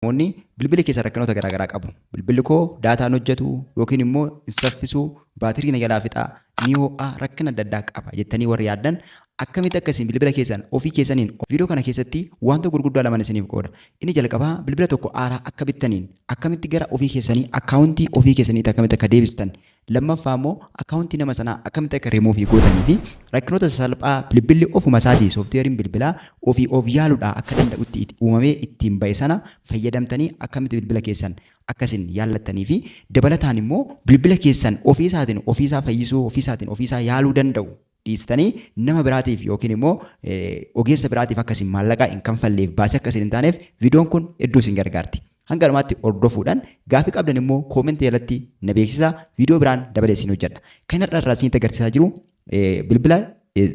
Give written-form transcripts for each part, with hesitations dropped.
Namoonni bilbila keessa rakkinoota garaagaraa qabu. Bilbilli koo daataan hojjetu yookiin immoo saffisuu baatirii na jalaa fixaa ni ho'aa rakkina adda addaa qaba jettanii warri yaaddan akkamitti akkasiin bilbila keessan ofii keessaniin viidiyoo kana keessatti wanta gurguddaa lama isiniif qooda. Inni jalqabaa bilbila tokko haaraa akka bittaniin akkamitti gara ofii keessanii akkaawuntii ofii keessaniitti akkamitti akka deebistan. Lammaffaa immoo akkaawuntii nama sanaa akkamitti akka rimuuvii gootanii fi rakkinoota salphaa bilbilli ofuma isaatii sooftiweeriin bilbilaa ofii of yaaluudhaa akka danda'utti uumamee ittiin ba'e sana fayyadamtanii akkamitti bilbila keessan akkasiin yaallattanii fi dabalataan immoo bilbila keessan ofii isaatiin ofiisaa fayyisuu ofii isaatiin ofiisaa yaaluu danda'u dhiistanii nama biraatiif yookiin immoo ogeessa biraatiif akkasiin maallaqaa hin kanfalleef baasii akkasiin hin taaneef viidiyoon kun hedduu isin gargaarti. Hanga dhumaatti hordofuudhaan gaafii qabdan immoo koomentii jalatti na beeksisaa viidiyoo biraan dabalee isin hojjedha. Kan irraa isinitti agarsiisaa jiru bilbila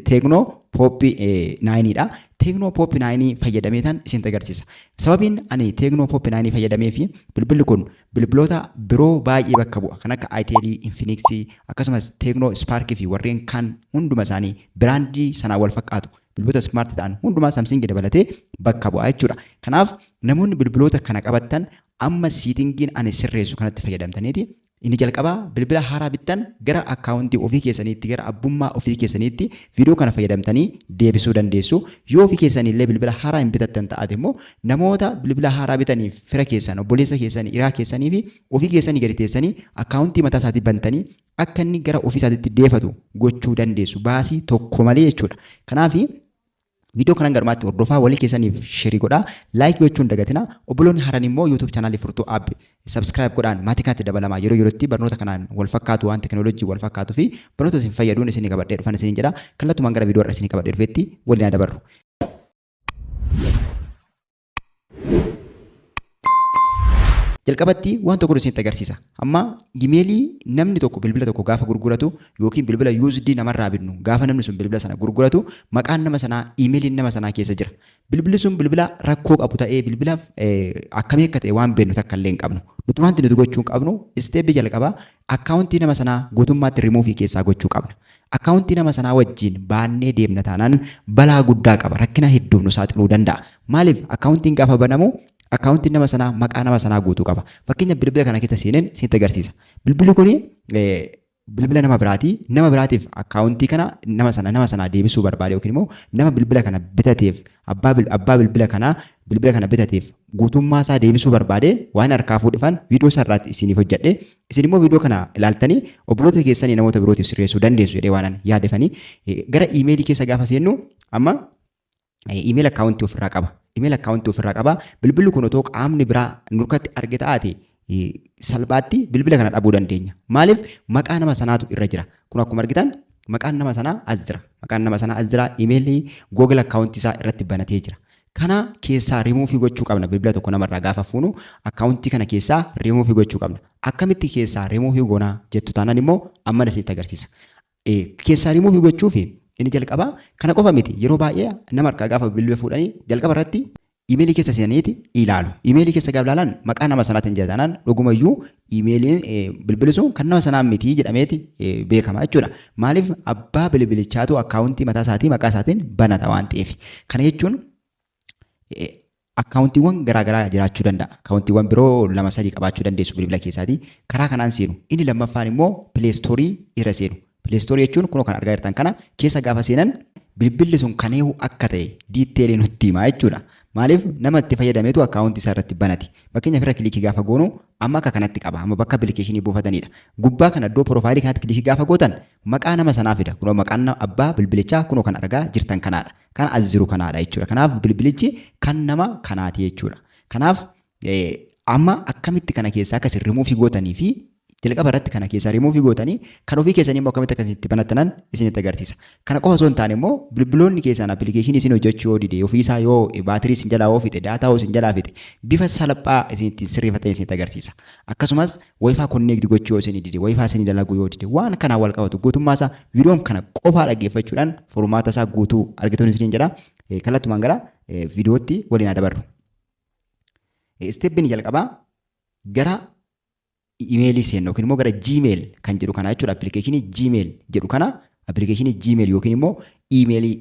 Tecno Pop 9 dha. Tecno Pop 9 fayyadameetan isinitti agarsiisa. Sababiin ani Tecno Pop 9 fayyadamee fi bilbilli kun bilbiloota biroo baay'ee bakka bu'a. Kan akka Itel, Infinix akkasumas Tecno Spark fi warreen kaan hunduma isaanii biraandii sanaa wal fakkaatu. Bilbiloota smart ta'an hundumaa Samsung dabalatee bakka bu'aa jechuudha. Kanaaf namoonni bilbiloota kana qabattan amma siitingiin ani sirreessu kanatti fayyadamtaniiti. Inni jalqabaa bilbila haaraa bittan gara akkaawuntii ofii keessaniitti gara abbummaa ofii keessaniitti viidiyoo kana fayyadamtanii deebisuu dandeessu. Yoo ofii keessaniillee bilbila haaraa hin bitattan ta'ate immoo namoota bilbila haaraa bitaniif fira keessan obboleessa keessanii hiraa keessanii fi ofii keessanii gadi teessanii akkaawuntii mataa isaatii bantanii akka inni gara ofii isaatiitti deefatu gochuu dandeessu baasii tokko malee jechuudha. Kanaaf viidiyoo kana garmaatti hordofaa walii keessaniif sheerii godhaa laayik gochuun dagatina obboloonni haran immoo YouTube chaanaalii furtuu app subscribe godhaan maatii kanatti dabalamaa yeroo yerootti barnoota kanaan wal fakkaatu waan teekinooloojii wal fakkaatuu fi barnoota isin fayyaduun isin qabadhee dhufan isin jedha kallattumaan gara viidiyoo irra isin qabadhee dhufetti waliin dabarru. Jalqabatti waan tokko isinitti agarsiisa. Amma imeelii namni tokko bilbila tokko gaafa gurguratu yookiin bilbila USD namarraa binnu gaafa namni sun bilbila sana gurguratu maqaan nama sanaa imeeliin nama sanaa keessa jira. Bilbilli sun bilbila rakkoo qabu ta'ee bilbila akkamii akka ta'e waan beeknu takka illee hin qabnu. Nuti wanti nuti gochuu qabnu isteepii jalqabaa akkaawuntii nama sanaa guutummaatti rimuuvii keessaa gochuu qabna. Akkaawuntii nama sanaa wajjin baannee deemna taanaan balaa guddaa qaba. Rakkina hedduuf nu saaxiluu danda'a. Maaliif akkaawuntiin gaafa banamu akkaawuntiin nama sanaa maqaa nama sanaa guutuu qaba. Fakkeenyaaf bilbila kana keessa seeneen isinitti agarsiisa. Bilbilli kun bilbila nama biraati. Nama biraatiif akkaawuntii kana nama sanaa deebisuu barbaade yookiin immoo nama bilbila kana bitateef abbaa bilbila kana bitateef guutummaa isaa deebisuu barbaade waan harkaa fuudhifan viidiyoo sarraatti isiniif hojjedhe. Isin immoo viidiyoo kana ilaaltanii obboloota keessanii namoota birootiif sirreessuu dandeessu jedhee waan yaadefanii gara iimeelii keessa gaafa seennu amma iimeel akkaawuntii ofirraa qaba. Iimeel akkaawuntii ofirraa qaba. Bilbilli kun otoo qaamni biraa nurkatti arge taate salphaatti bilbila kana dhabuu dandeenya. Maaliif maqaa nama sanaatu irra jira. Kun akkuma argitan maqaan nama sanaa as jira. Maqaan nama sanaa as jira. Iimeelii Google akkaawuntii isaa irratti banatee jira. Kana keessaa rimuuvii gochuu qabna. Bilbila tokko namarraa gaafa fuunu akkaawuntii kana keessaa rimuuvii gochuu qabna. Akkamitti keessaa rimuuvii goonaa jettu taanaan immoo amma isinitti agarsiisa. Keessaa rimuuvii gochuuf inni jalqabaa kana qofa miti. Yeroo baay'ee nama harkaa gaafa bilbila fuudhanii jalqaba irratti iimeelii keessa seenaniiti ilaalu. Iimeelii keessa gaafa ilaalan maqaa nama sanaatiin jedhatanaan dhugumayyuu iimeeliin bilbilli sun kan nama sanaa miti jedhameeti beekama jechuudha. Maaliif abbaa bilbilichaatu akkaawuntii mataa isaatii maqaa isaatiin banata waan ta'eef. Kana jechuun akkaawuntiiwwan garaagaraa jiraachuu danda'a. Akkaawuntiiwwan biroo 2-3 qabaachuu dandeessu bilbila keessaati. Karaa kanaan seenu. Inni lammaffaan immoo pileestoorii irra seenu. Pileestoorii jechuun kunoo kan argaa jirtan kana keessa gaafa seenan bilbilli sun kan eewu akka ta'e diiteelii nutti himaa jechuudha. Maaliif nama itti fayyadameetu akkaawuntii isaa irratti banati. Fakkeenyaaf irra kilikii gaafa goonu amma akka kanatti qaba. Amma bakka appilikeeshinii buufatanidha. Gubbaa kana iddoo piroofaayilii kanatti kilikii gaafa gootan maqaa nama sanaa fida. Kunoo maqaan abbaa bilbilichaa kunoo kan argaa jirtan kanaadha. Kan as jiru kanaadha jechuudha. Kanaaf bilbilichi kan nama kanaati jechuudha. Kanaaf amma akkamitti kana keessaa akkasii rimuuvii gootanii fi jalqaba irratti kana keessaa rimuuvii gootanii kan ofii keessanii immoo akkamitti akkasitti banatanan isinitti agarsiisa. Kana qofa osoo hin taane immoo bilbiloonni keessan appilikeeshinii isin hojjechuu yoo dide ofiisaa yoo baatirii isin jalaa yoo fixe daataa isin jalaa fixe bifa salphaa isinitti sirreeffatan isinitti agarsiisa. Akkasumas waayifaa konneekti gochuu yoo isin dide waayifaa isin dalaguu yoo dide waan kanaan wal qabatu guutummaa isaa viidiyoon kana qofaa dhaggeeffachuudhaan furmaata isaa guutuu argituun isin jedha. Kallattumaan gara viidiyootti waliin dabarru. Isteeppiin jalqabaa gara iimeelii seennu yookiin immoo gara Gmail kan jedhu kana jechuudha. Appilikeeshinii Gmail jedhu kana appilikeeshinii Gmail yookiin immoo iimeelii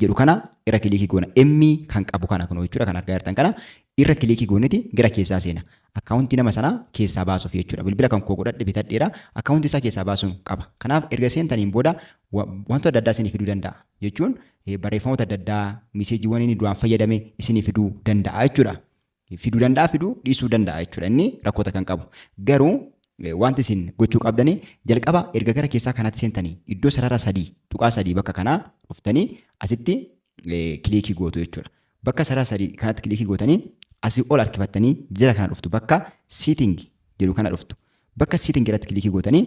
jedhu kana irra kilikii goona. M kan qabu kana kun jechuudha kan argaa jirtan kana irra kilikii gooneti gara keessaa seena. Akkaawuntii nama sanaa keessaa baasuuf jechuudha. Bilbila kan koo godhadhe bitadheera akkaawuntii isaa keessaa baasuun qaba. Kanaaf erga seentaniin booda wantoota adda addaa isinii fiduu danda'a. Jechuun barreeffamoota adda addaa miseejiiwwan inni duraan fayyadame isinii fiduu danda'a jechuudha. Fiduu danda'a fiduu dhiisuu danda'a jechuudha. Inni rakkoota kan qabu. Garuu wanti isin gochuu qabdanii jalqaba erga gara keessaa kanatti seentanii iddoo sarara sadii tuqaa sadii bakka kanaa dhuftanii asitti kilikii gootu jechuudha. Bakka sarara sadii kanatti kilikii gootanii asii ol harkifattanii jala kana dhuftu bakka siiting jedhu kana dhuftu. Bakka siiting irratti kilikii gootanii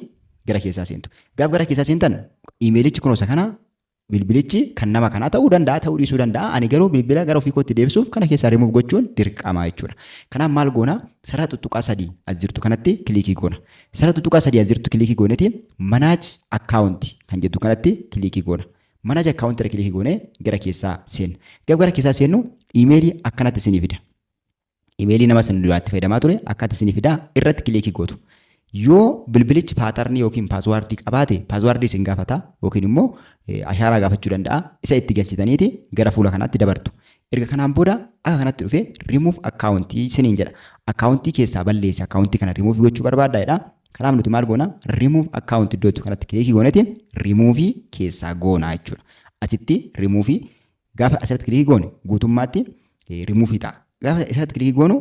gara keessaa seentu. Gaaf gara keessaa seentan iimeelichi kunuunsa kana bilbilichi kan nama kanaa ta'uu danda'a ta'uu dhiisuu danda'a. Ani garuu bilbila gara ofii kootti deebisuuf kana keessaa rimuuf gochuun dirqama jechuudha. Kanaaf maal goona sarara tuttuqaa sadii as jirtu kanatti kilikii goona. Sarara tuttuqaa sadii as jirtu kilikii gooneeti manaaj akkaawuntii kan jettu kanatti kilikii goona. Manaaj akkaawuntii irra kilikii goonee gara keessaa seenna. Gaaf gara keessaa seennu iimeelii akkanatti isinii fida. Iimeelii nama sin duraatti fayyadamaa ture akkatti isinii fida irratti kilikii gootu. Yoo bilbilichi paatarnii yookiin paaswaardii qabaate paaswaardii isin gaafata yookiin immoo ashaaraa gaafachuu danda'a. Isa itti galchitaniiti gara fuula kanaatti dabartu. Erga kanaan booda akka kanatti dhufee remove akkaawuntii isiniin jedha. Akkaawuntii keessaa balleessi akkaawuntii kana remove gochuu barbaaddaadha. Kanaaf nuti maal goona remove akkaawuntii iddootti kanatti kilikii gooneeti remove keessaa goona jechuudha. Asitti remove gaafa asirratti kilikii goone guutummaatti remove ta'a. Gaafa asirratti kilikii goonu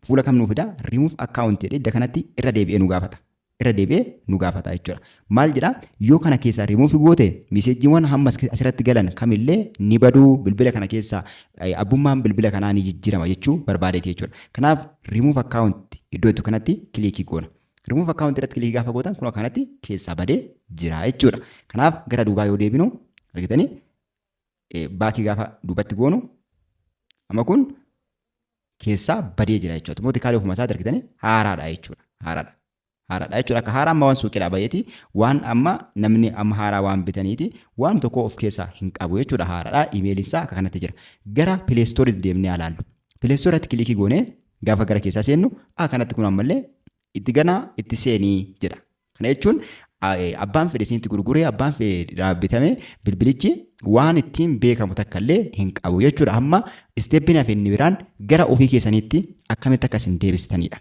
fuula kam nuu fida remove account jedhee idda kanatti irra deebi'ee nu gaafata. Irra deebi'ee nu gaafata jechuudha. Maal jedhaa yoo kana keessaa remove goote miseejiiwwan hamma asirratti galan kamillee ni baduu bilbila kana keessaa abbummaan bilbila kanaa ni jijjiirama jechuu barbaadeeti jechuudha. Kanaaf remove account iddoo itti kanatti kilikii goona. Remove account irratti kilikii gaafa gootan kun kanatti keessaa badee jira jechuudha. Kanaaf gara duubaa yoo deebinu argitanii baakii gaafa duubatti goonu amma kun keessaa badee jira jechuudha. Mootikaalee ofuma isaa argitanii haaraadha jechuudha. Haaraadha jechuudha. Akka haaraa amma waan suuqiidhaa baay'eeti waan amma namni amma haaraa waan bitaniiti waan tokko of keessaa hin qabu jechuudha. Haaraadha. Iimeeliin isaa akka kanatti jira. Gara pileestooris deemnee ilaallu. Pileestooratti kilikii goonee gaafa gara keessaa seennu akka kanatti kun ammallee itti ganaa itti seenii jedha. Kana jechuun abbaan fedhe isinitti gurguree abbaan fedhe bitame bilbilichi waan ittiin beekamu takka illee hin qabu jechuudha. Amma isteeppiin hafe inni biraan gara ofii keessaniitti akkamitti akka isin deebistanidha.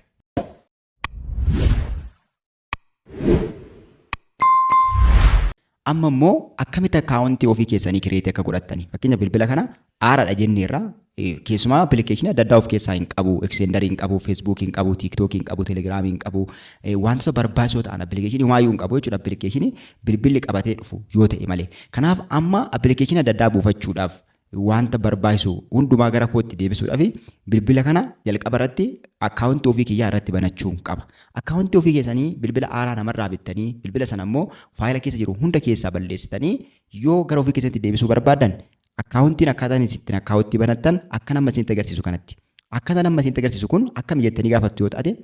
Amma immoo akkamitti akkaawuntii ofii keessanii kireetii akka godhattani. Fakkeenya bilbila kana haaraadha jenneerra keessumaa appilikeeshinii adda addaa of keessaa hin qabu, eksendarii hin qabu, feesbuukii hin qabu, tiiktookii hin qabu, telegiraamii hin qabu, wantoota barbaachisoo ta'an appilikeeshinii waayyuu hin qabu jechuudha. Appilikeeshinii bilbilli qabatee dhufu yoo ta'e malee. Kanaaf amma appilikeeshinii adda addaa buufachuudhaaf wanta barbaachisu hundumaa gara kootti deebisuudhaaf bilbila kana jalqaba irratti akkaawuntii ofii kiyyaa irratti banachuu qaba. Akkaawuntii ofii keessanii bilbila haaraa namarraa bittanii bilbila sana immoo faayila keessa jiru hunda keessaa balleessitanii yoo gara ofii keessatti deebisuu barbaadan akkaawuntiin akkaataan ittiin akkaawuntii banattan akka nama isinitti agarsiisu kanatti. Akkaataa nama isinitti agarsiisu kun akkam jettanii gaafattu yoo taate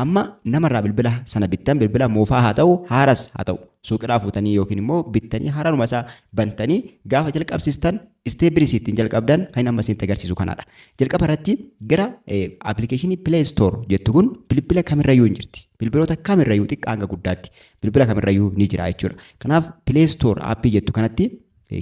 amma namarraa bilbila sana bittan bilbila moofaa haa ta'u haaras haa ta'u suuqidhaa fuutanii yookiin immoo bittanii haaraanuma isaa bantanii gaafa jalqabsiistan isteeppii ittiin jalqabdan kan amma isinitti agarsiisu kanadha. Jalqaba irratti gara appilikeeshinii Play Store jettu kun bilbila kamirrayyuu hin jirti. Bilbiloota kamirrayyuu xiqqaa hanga guddaatti bilbila kamirrayyuu ni jira jechuudha. Kanaaf Play Store aappii jettu kanatti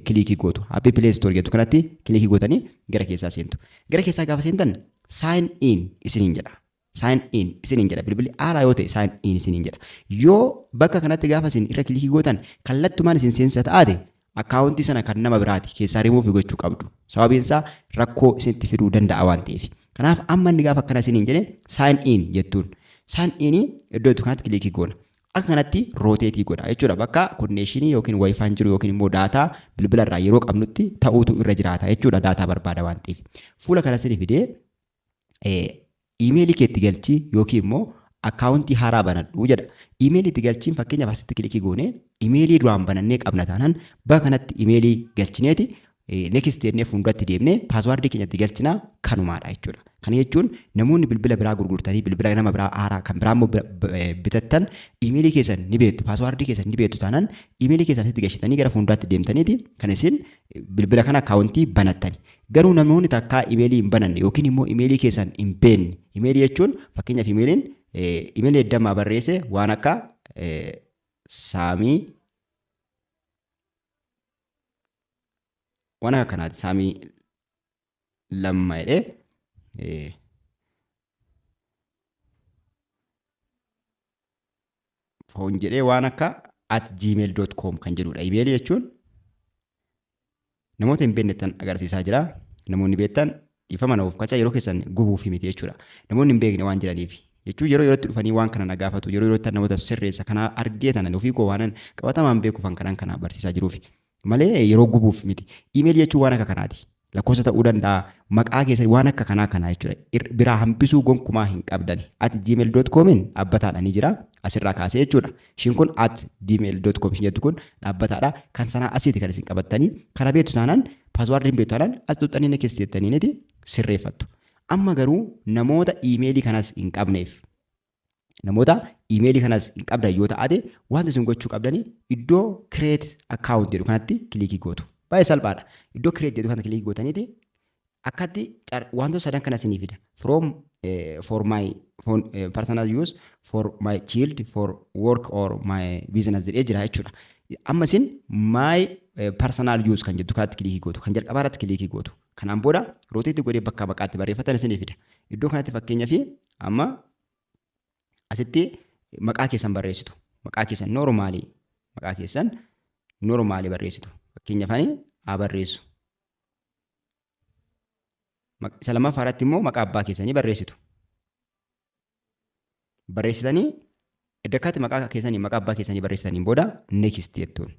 kilikii gootu. Aappii Play Store jettu kanatti kilikii gootanii gara keessaa seentu. Gara keessaa gaafa seentan sign in isiniin jedha. Sign in isiniin jedha. Bilbilli haaraa yoo ta'e sign in isiniin jedha. Yoo bakka kanatti gaafa isin irra kilikii gootan kallattumaan isin seensa taate akkaawuntii sana kan nama biraati keessaa rimuuf gochuu qabdu. Sababiin isaa rakkoo isinitti fiduu danda'a waan ta'eef. Kanaaf amma inni gaafa akkana isiniin jedhe sign in jettuun. Sign in iddoo itti kanatti kilikii goona. Akka kanatti rooteetii godha jechuudha. Bakka konneeshinii yookiin waayifaan jiru yookiin immoo daataa bilbila irraa yeroo qabnutti ta'uutu irra jiraata jechuudha. Daataa barbaada waan ta'eef. Fuula kana sirrii fidee iimeelii keetti galchii yookiin immoo akkaawuntii haaraa banadhu jedha. Iimeelii itti galchiin fakkeenyaaf asitti kilikii goone iimeelii duraan banannee qabna taanaan bakka kanatti iimeelii galchineeti next jennee fuulduratti deemnee paaswaardii keenyatti galchinaa kanumaadha jechuudha. Kana jechuun namoonni bilbila biraa gurgurtanii bilbila nama biraa haaraa kan biraa bitattan iimeelii keessan ni beektu paaswaardii keessan ni beektu taanaan iimeelii keessan asitti galchitanii gara fuulduratti deemtaniiti kan isin bilbila kana akkaawuntii banattani. Garuu namoonni takkaa iimeelii hin bananne yookiin immoo iimeelii keessan hin beekne iimeelii jechuun fakkeenyaaf iimeeliin iimeelii heddammaa barreesse waan akka saamii waan akka kanaati saamii lamma jedhee foon jedhee waan akka @gmail.com kan jedhudha. Imeelii jechuun namoota hin beeknetan agarsiisaa jira. Namoonni beektan ifama naaf kacha yeroo keessan gubuuf miti jechuudha. Namoonni hin beekne waan jiraniif jechuun yeroo yerootti dhufanii waan kana nagaafatu yeroo yerootti namoota sirreessa kana argee tanan ofii koo waanan qabatamaan beekuufan kana barsiisaa jiruufi malee yeroo gubuuf miti. Imeelii jechuun waan akka kanaati. Lakkoofsa ta'uu danda'a maqaa keessan waan akka kanaa jechuudha. Biraa hambisuu gonkumaa hin qabdan. @gmail.comin dhaabbataadha ni jira asirraa kaasee jechuudha. Ishiin kun @gmail.com jettu kun dhaabbataadha. Kan sanaa asiiti kan isin qabattanii kana beektu taanaan paaswaardiin beektu taanaan as tuxxanii next jettaniiniti sirreeffattu. Amma garuu namoota iimeelii kanas hin qabneef namoota iimeelii kanas hin qabdan yoo ta'ate wanti isin gochuu qabdanii iddoo create account jedhu kanatti kilikii gootu. Baay'ee salphaadha. Iddoo create jedhu kana kilikii gootaniiti akkatti wantoota sadan kana isinii fida. For my personal use, for my child, for work or my business jedhee jira jechuudha. Amma isin my personal use kan jettu kanatti kilikii gootu. Kan jalqabaa irratti kilikii gootu. Kanaan booda rooteetti godhee bakka maqaatti barreeffatan isinii fida. Iddoo kanatti fakkeenyaaf amma asitti maqaa keessan barreessitu. Maqaa keessan normaalii barreessitu. Fakkeenyaaf haa barreessu. Isa lammaffaa irratti immoo maqaa abbaa keessanii barreessitu. Barreessitanii iddakkaatti maqaa keessanii maqaa abbaa keessanii barreessitaniin booda next jettuun.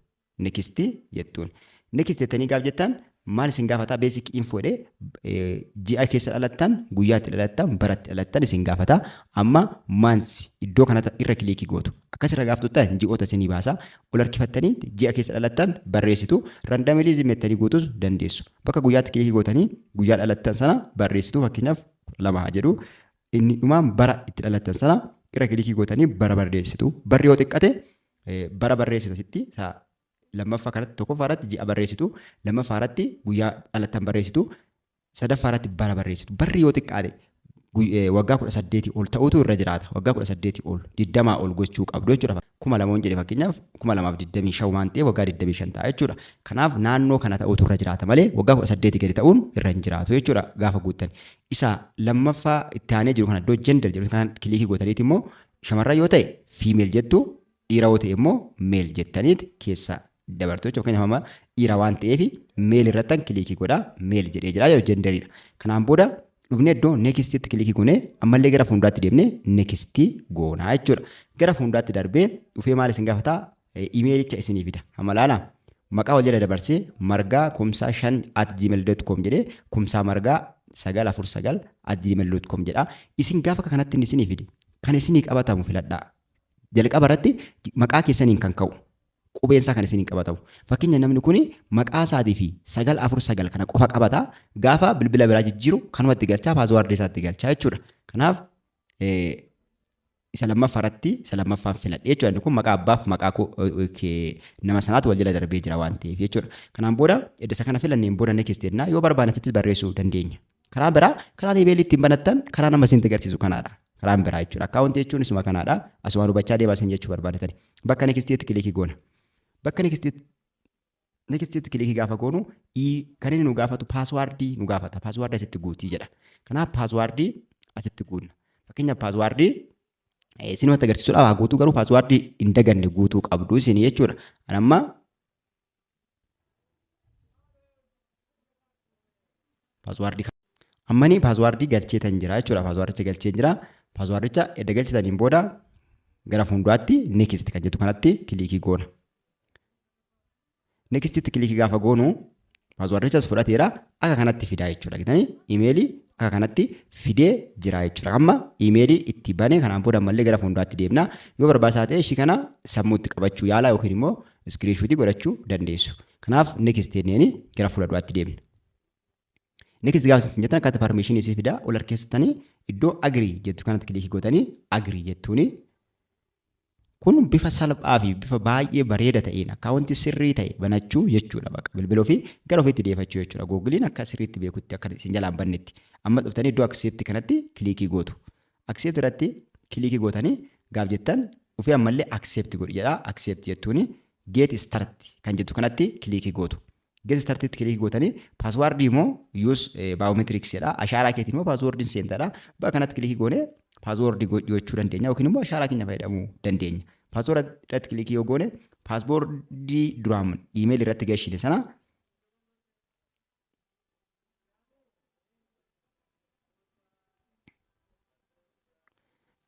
Next jettanii gaaf jettan maal isin gaafataa basic info ji'a keessa dhalattan guyyaatti dhalattan baratti dhalattan isin gaafataa. Amma maansi iddoo kanatti irra kilikii gootu. Akkasirra gaafatuttan ji'oota isinii baasa. Ol harkifattanii ji'a keessa dhalattan barreessitu. Randomizim jettanii guutus dandeessu. Bakka guyyaatti kilikii gootanii guyyaa dhalattan sana barreessitu. Fakkeenyaaf 2 haa jedhu. Inni dhumaan bara itti dhalattan sana irra kilikii gootanii bara barreessitu. Barri yoo xiqqate bara barreessitu asitti lammaffaa kanatti tokkoffaa irratti ji'a barreessitu. Lammaffaa irratti guyyaa dhalattan barreessitu. Sadaffaa irratti bara barreessitu. Barri yoo xiqqaate waggaa 18 ol ta'utu irra jiraata. Waggaa 18 ol 20 ol gochuu qabdu jechuudha. 2000 jedhe fakkeenyaaf 2025 waan ta'eef waggaa 25 ta'a jechuudha. Kanaaf naannoo kana ta'utu irra jiraata malee waggaa 18 gadi ta'uun irra hin jiraatu jechuudha gaafa guuttan. Isa lammaffaa itti aanee jiru kana iddoo gender jedhu kan kilikii gootaniiti immoo shamarran yoo ta'e female jettu, dhiira yoo ta'e immoo male jettaniiti keessa dabartu jechuudha. Fakkeenyaaf amma dhiira waan ta'eef male irratti kilikii godhaa male jedhee jira yoo genderiidha. Kanaan booda dhufnee iddoo next itti kilikii goonee ammallee gara fuulduraatti deemnee next goonaa jechuudha. Gara fuulduraatti darbee dhufee maal isin gaafataa imeelicha isinii fida. Amalaala maqaa wal jala dabarsee margaa kumsaa 5 @gmail.com jedhee kumsaa margaa 949 @gmail.com jedha. Isin gaafa kanatti isinii fide kan isinii qabatamu filadhaa. Jalqaba irratti maqaa keessaniin kan ka'u. Qubeensaa kan isin qabatamu. Fakkeenya namni kun maqaa isaatii fi 949 kana qofa qabata. Gaafa bilbila biraa jijjiiru kanumatti galchaa paaswaardii isaatti galchaa jechuudha. Kanaaf isa lammaffaa irratti isa lammaffaan filadhe jechuudha. Inni kun maqaa abbaaf maqaa nama sanaatu wal jala darbee jira waan ta'eef jechuudha. Kanaan booda edda isa kana filanneen booda next jennaa yoo barbaanne asittis barreessuu dandeenya. Karaa biraa karaa imeelii ittiin banattan karaa nama isin agarsiisu kanaadha. Karaan biraa jechuudha. Akkaawuntii jechuun isuma kanaadha. Asumaan hubachaa deemaa isin jechuu barbaadatani. Bakka next kilikii goona. Bakka next kilikii gaafa goonu kan inni nu gaafatu paaswaardii nu gaafata. Paaswaardii asitti guutii jedha. Kanaaf paaswaardii asitti guunna. Fakkeenyaaf paaswaardii isinumatti agarsiisuudhaaf haa guutuu garuu paaswaardii hin daganne guutuu qabdu isin jechuudha. Amma paaswaardii galcheetan jira jechuudha. Paaswaardicha galcheen jira. Paaswaardicha edda galchetaniin booda gara fuulduraatti next kan jettu kanatti kilikii goona. Next itti kilikii gaafa goonu paaswaardichas fudhateera akka kanatti fidaa jechuudha. Gitanii imeelii akka kanatti fidee jira jechuudha. Amma imeelii itti banee kanaan booda ammallee gara fuulduraatti deemna. Yoo barbaachisaa ta'e ishii kana sammuutti qabachuu yaala yookiin immoo iskiriinshuutii godhachuu dandeessu. Kanaaf next jenneen gara fuulduraatti deemna. Next gaafa isin jettan akkaataa permishinii isii fidaa ol harkeessitanii iddoo agrii jettu kanatti kilikii gootanii agrii jettuuni. Kun bifa salphaa fi bifa baay'ee bareeda ta'een akkaawuntii sirrii ta'e banachuu jechuudha. Bakka bilbila ofii gara ofiitti deeffachuu jechuudha. Googiliin akka sirriitti beekutti akka isin jalaan bannetti. Amma dhuftanii iddoo accept kanatti kilikii gootu. Accept irratti kilikii gootanii gaaf jettan ofii ammallee accept godhi jedha. Accept jettuuni get start kan jettu kanatti kilikii gootu. Get start itti kilikii gootanii paaswaardii immoo use biometrics jedha. Ashaaraa keetiin immoo paaswaardiin seentadha. Bakka kanatti kilikii goonee paaswaardii gochuu dandeenya yookiin immoo ashaaraa keenya fayyadamuu dandeenya. Paaswoordii irratti kilikii yoo goone paaswoordii duraan iimeelii irratti gashine sana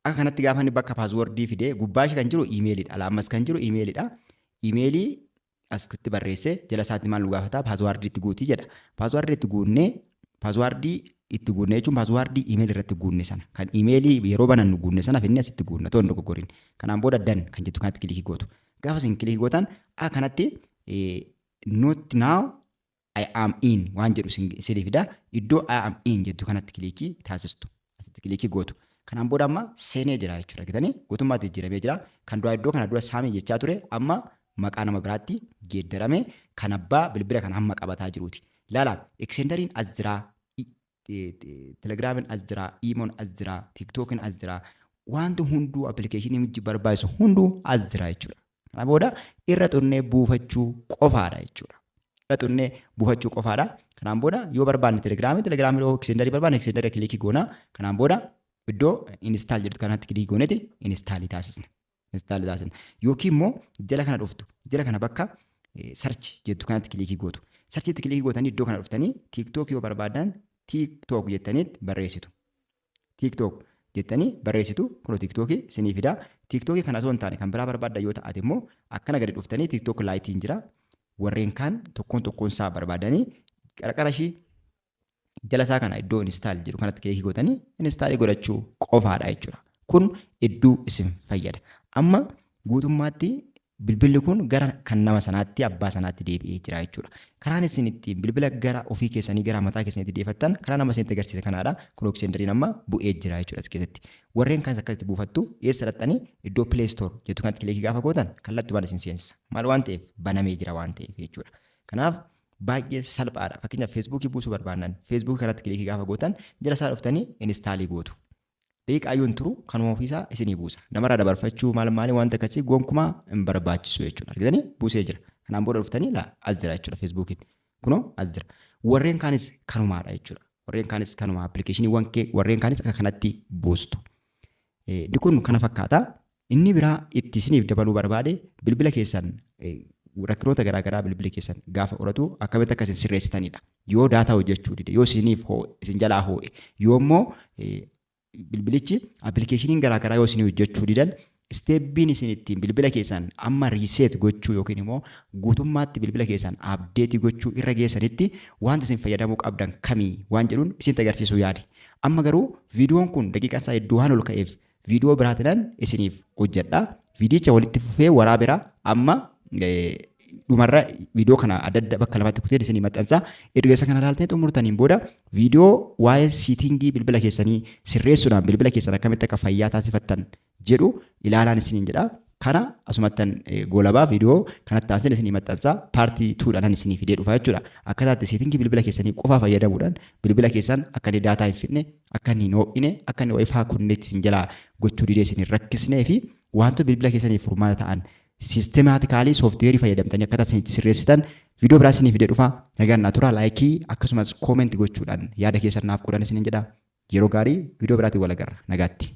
akka kanatti gaafa inni bakka paaswoordii fidee gubbaa ishee kan jiru iimeeliidha. Alaammas kan jiru iimeeliidha. Iimeelii asitti barreessee jala isaatti maal nu gaafata paaswoordii itti guutii jedha. Paaswoordii itti guunnee jechuun paaswoordii iimeelii irratti guunne sana kan iimeelii yeroo banannu guunne sana finne asitti guunna toon dogoggoriin. Kanaan booda dan kan jettu kanatti kilikii gootu. Gaafa isin kilikii gootan akka kanatti not now I am in waan jedhu isinii fida. Iddoo I am in jettu kanatti kilikii taasistu. Asitti kilikii gootu. Kanaan booda amma seenee jira jechuudha. Argitanii guutummaatti jijjiiramee jira. Kan duraa iddoo kana dura saamii jechaa ture amma maqaa nama biraatti geeddarame kan abbaa bilbila kana hamma qabataa jiruuti. Ilaala eksendariin as jira, telegiraamiin as jira, iimoon as jira, tiiktookiin as jira. Wanti hunduu appilikeeshinii barbaachisu hunduu as jira jechuudha. Kana booda irra xunnee buufachuu qofaadha jechuudha. Irra xunnee buufachuu qofaadha. Kanaan booda yoo barbaanne telegiraamii yoo eksendarii barbaanne eksendarii kilikii goona. Kanaan booda iddoo install jedhu kanatti kilikii gooneeti install taasisna. Yookiin immoo jala kana dhuftu. Jala kana bakka search jettu kanatti kilikii gootu. Searchitti kilikii gootanii iddoo kana dhuftanii TikTok yoo barbaadan TikTok jettanii barreessitu. TikTok jettanii barreessitu. Kun TikTokii isinii fida. TikTokii kana osoo hin taane kan biraa barbaadda yoo ta'ate immoo akkana gadi dhuftanii TikTok laayitiin jira. Warreen kaan tokkoon isaa barbaadanii qarqara ishii jala isaa kana iddoo install jedhu kanatti kilikii gootanii install godhachuu qofaadha jechuudha. Kun hedduu isin fayyada. Amma guutummaatti bilbilli kun gara kan nama sanaatti abbaa sanaatti deebi'ee jira jechuudha. Karaan isin ittiin bilbila gara ofii keessanii gara mataa keessanitti deeffattan karaa nama isinitti agarsiisa kanaadha. Kun eksendariin amma bu'ee jira jechuudha as keessatti. Warreen kan akkasitti buufattu eessa dhattanii iddoo Play Store jettu kanatti kilikii gaafa gootan kallattumaan isin seensisa. Maal waan ta'eef banamee jira waan ta'eef jechuudha. Kanaaf baay'ee salphaadha. Fakkeenyaaf Feesbuukii buusuu barbaannan Feesbuukii kanatti kilikii gaafa gootan jala isaa dhuftanii instaalii gootu. Daqiiqaayyuun turu kanuma ofiisaa isinii buusa. Namarraa dabarfachuu maal wanta akkasii gonkumaa hin barbaachisu jechuudha. Argitanii buusee jira. Kanaan booda dhuftanii as jira jechuudha Feesbuukiin. Kunoo as jira. Warreen kaanis kanumaadha jechuudha. Warreen kaanis kanuma appilikeeshiniiwwan warreen kaanis akka kanatti buustu. Kun kana fakkaata. Inni biraa itti isiniif dabaluu barbaade bilbila keessan rakkinoota garaagaraa bilbila keessan gaafa qoratu akkamitti akka isin sirreessitanidha. Yoo daataa hojjechuu dide, yoo isiniif isin jalaa hoo'e, yoo immoo bilbilichi appilikeeshiniin garaagaraa yoo isin hojjechuu didan isteeppiin isin ittiin bilbila keessan amma riiseet gochuu yookiin immoo guutummaatti bilbila keessan abdeetii gochuu irra geessanitti wanta isin fayyadamuu qabdan kamii waan jedhuun isin agarsiisuu yaade. Amma garuu viidiyoon kun daqiiqaan isaa hedduu waan ol ka'eef viidiyoo biraatinan isiniif hojjedha. Viidiyicha walitti fufee waraabeera amma dhumarra viidiyoo kana adda adda bakka lamatti kutee isinii maxxansa. Erga isa kana ilaaltanii xumurtaniin booda viidiyoo waa'ee siitingii bilbila keessanii sirreessuudhaan bilbila keessan akkamitti akka fayyaa taasifattan jedhu ilaalaan isiniin jedha. Kana asumattan goolabaa viidiyoo kanatti aanseen isinii maxxansa paartii 2dhaan isinii fidee dhufa jechuudha. Akkataatti siitingii bilbila keessanii qofaa fayyadamuudhaan bilbila keessan akka inni daataa hin fixne, akka inni hin hoo'ine, akka inni Wi-Fi konneektii isin jalaa gochuu didee isin rakkisnee fi wantoota bilbila keessanii furmaata ta'an sistemaatikaalii sooftiweerii fayyadamtanii akkaataa isinitti sirreessitan viidiyoo biraa isinii fidee dhufa. Nagaan naa tura laayikii akkasumas koomentii gochuudhaan yaada keessan naaf qoodan isiniin jedha. Yeroo gaarii viidiyoo biraatiin wal agarra. Nagaatti.